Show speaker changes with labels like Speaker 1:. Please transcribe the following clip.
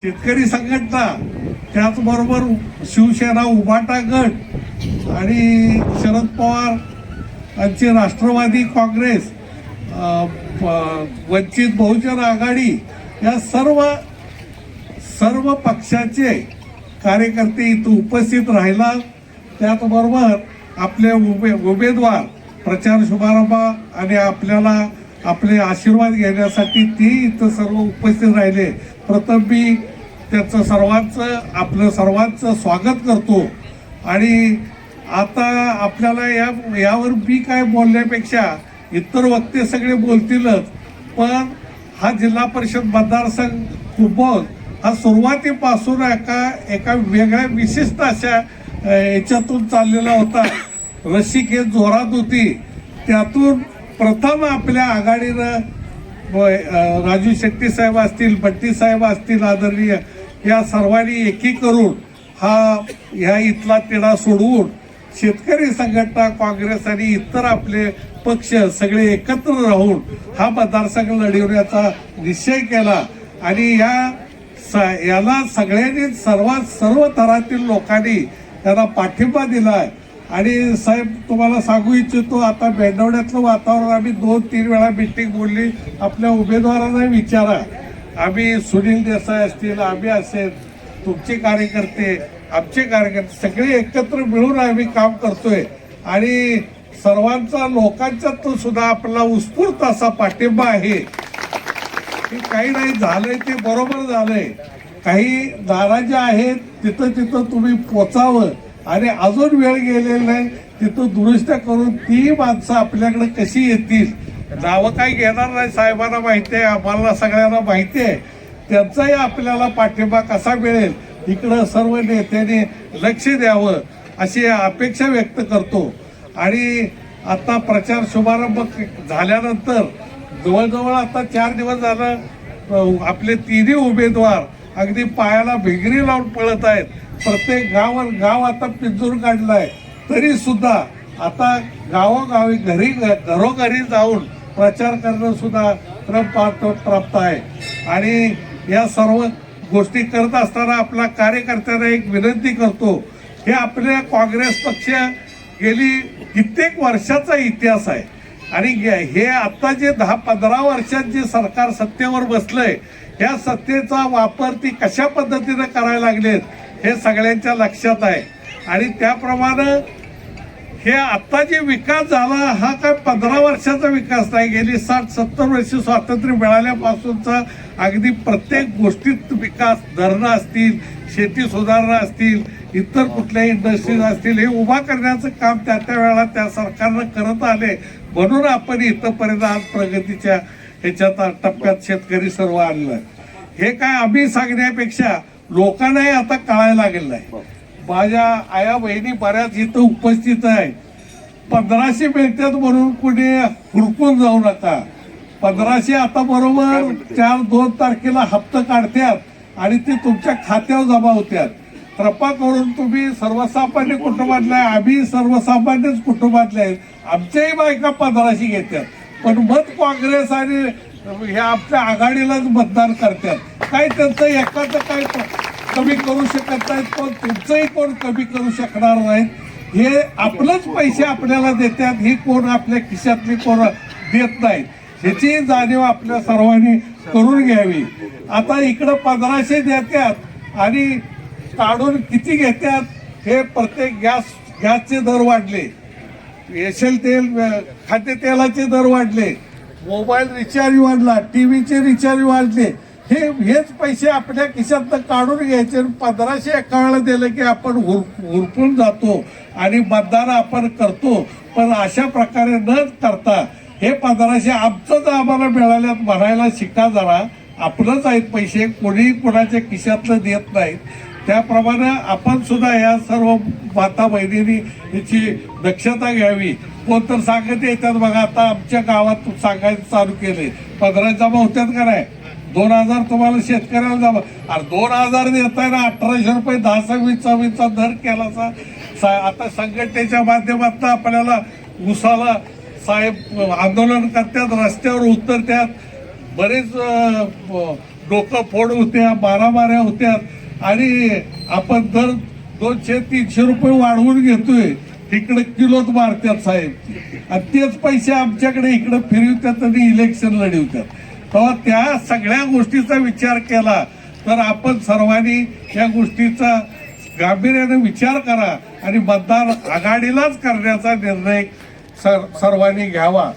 Speaker 1: शेतकरी संघटना, त्याचबरोबर शिवसेना, उभाटा गट आणि शरद पवार यांची राष्ट्रवादी काँग्रेस, वंचित बहुजन आघाडी या सर्व पक्षाचे कार्यकर्ते इथं उपस्थित राहिला. त्याचबरोबर आपले उमेदवार प्रचार शुभारंभ आणि आपल्याला आपले आशीर्वाद घेण्यासाठी ते इथं सर्व उपस्थित राहिले. प्रथम मी त्याचं सर्वांचं स्वागत करतो. आणि आता आपल्याला यावर मी काय बोलण्यापेक्षा इतर वक्ते सगळे बोलतीलच, पण हा जिल्हा परिषद मतदारसंघ कुंभोज हा सुरुवातीपासून एका वेगळ्या विशिष्ट अशा याच्यातून चाललेला होता. रसिक जोरात होती. त्यातून प्रथम आपल्या आघाडीनं राजू शेट्टी साहेब असतील, बट्टी साहेब असतील आदरणीय, या सर्वांनी एकी करून ह्या इथला तिढा सोडवून शेतकरी संघटना, काँग्रेस आणि इतर आपले पक्ष सगळे एकत्र राहून हा मतदारसंघ लढवण्याचा निश्चय केला. आणि याला सगळ्यांनी सर्व थरातील लोकांनी त्यांना पाठिंबा दिलाय. आणि साहेब, तुम्हाला सांगू इच्छितो, आता बेंडवड्यातलं वातावरण आम्ही 2-3 वेळा मीटिंग बोलली. आपल्या उमेदवारांना विचारा, आम्ही सुनील देसाई असतील, आम्ही असेल, तुमचे कार्यकर्ते, आमचे कार्यकर्ते सगळे एकत्र मिळून आम्ही काम करतोय. आणि सर्वांचा लोकांच्यात सुद्धा आपला उत्स्फूर्त असा पाठिंबा आहे. काही नाही झालंय ते बरोबर झालंय. काही नाराजी आहेत तिथं तुम्ही पोचावं आणि अजून वेळ गेलेला नाही तिथं दुरुस्त्या करून ती माणसं आपल्याकडे कशी येतील. नावं काही घेणार नाही, साहेबांना माहिती आहे, आम्हाला सगळ्यांना माहिती आहे. त्यांचाही आपल्याला पाठिंबा कसा मिळेल इकडं सर्व नेत्यांनी लक्ष द्यावं अशी अपेक्षा व्यक्त करतो. आणि आता प्रचार शुभारंभ झाल्यानंतर जवळजवळ आता 4 दिवस झालं आपले तिन्ही उमेदवार अगदी पायाला भिंगरी लावून पळत आहेत. प्रत्येक गाव आता पिंजून काढलाय. तरी सुद्धा आता गावोगावी घरोघरी जाऊन प्रचार करणं सुद्धा प्राप्त आहे. आणि या सर्व गोष्टी करत असताना आपला कार्यकर्त्यांना एक विनंती करतो, हे आपल्या काँग्रेस पक्ष गेली कित्येक वर्षाचा इतिहास आहे. आणि हे आता जे 10-15 वर्षात जे सरकार सत्तेवर बसलंय, या सत्तेचा वापर ती कशा पद्धतीने करायला लागलेत हे सगळ्यांच्या लक्षात आहे. आणि त्याप्रमाणे हे आता जे विकास झाला हा काय 15 वर्षाचा विकास नाही. गेली 60-70 वर्ष स्वातंत्र्य मिळाल्यापासूनचा अगदी प्रत्येक गोष्टीत विकास, धरणं असतील, शेती सुधारणा असतील, इतर कुठल्याही इंडस्ट्रीज असतील, हे उभा करण्याचं काम त्या वेळेला त्या सरकारनं करत आले. म्हणून आपण इथंपर्यंत आज प्रगतीच्या ह्याच्यात टप्प्यात शेतकरी सर्व आणलं. हे काय आम्ही सांगण्यापेक्षा लोकांनाही आता कळायला लागलेलं आहे. माझ्या आया बहिणी बऱ्याच इथं उपस्थित आहे. 1500 मिळतात म्हणून कुणी हुडकून जाऊ नका. 1500 आता बरोबर 2 तारखेला हप्ता काढतात आणि ते तुमच्या खात्यावर जमा होतात. कृपा करून तुम्ही सर्वसामान्य कुटुंबातले, आम्ही सर्वसामान्यच कुटुंबातले आहेत, आमच्याही बायका 1500 घेतात, पण मत काँग्रेस आणि हे आपल्या आघाडीलाच मतदान करतात. काय त्यांचं एकाचं काय कमी करू शकत नाहीत, पण तुमचंही कोण कमी करू शकणार नाहीत. हे आपलंच पैसे आपल्याला देतात, ही कोण आपल्या खिशातली कोण देत नाहीत. ह्याची जाणीव आपल्या सर्वांनी करून घ्यावी. आता इकडं 1500 देतात आणि काढून किती घेतात हे प्रत्येक गॅसचे दर वाढले, एशल तेल, खाद्यतेलाचे दर वाढले, मोबाईल रिचार्ज वाढला, टीव्हीचे रिचार्ज वाढले. हेच पैसे आपल्या खिशातनं काढून घ्यायचे. 1500 एका वेळेला दिलं की आपण हुरपून जातो आणि मतदान आपण करतो. पण अशा प्रकारे न करता हे 1500 आमचंच आम्हाला मिळाल्यात म्हणायला शिका जरा. आपलंच आहेत पैसे, कोणी कोणाच्या खिशातलं देत नाहीत. त्याप्रमाणे आपण सुद्धा या सर्व माता बहिणींनी याची दक्षता घ्यावी. कोण तर सांगत येतात बघा, आता आमच्या गावात सांगायचं चालू केले, 15 जमा होत्यात का नाही, 2000 तुम्हाला शेतकऱ्याला जमा. अरे 2000 देताय ना, 1800 रुपये 10-20चा दर केला. आता संघटनेच्या माध्यमातून आपल्याला उसाला साहेब आंदोलन करतात, रस्त्यावर उतरतात, बरेच डोकं फोड होत्या, मारामाऱ्या होत्या आणि आपण दर 200-300 रुपये वाढवून घेतोय, इकडे किलोत मारतात साहेब आणि तेच पैसे आमच्याकडे इकडे फिरवतात आणि इलेक्शन लढवतात. तेव्हा त्या सगळ्या गोष्टीचा विचार केला तर आपण सर्वांनी या गोष्टीचा गांभीर्याने विचार करा आणि मतदार आघाडीलाच करण्याचा निर्णय सर्वांनी घ्यावा.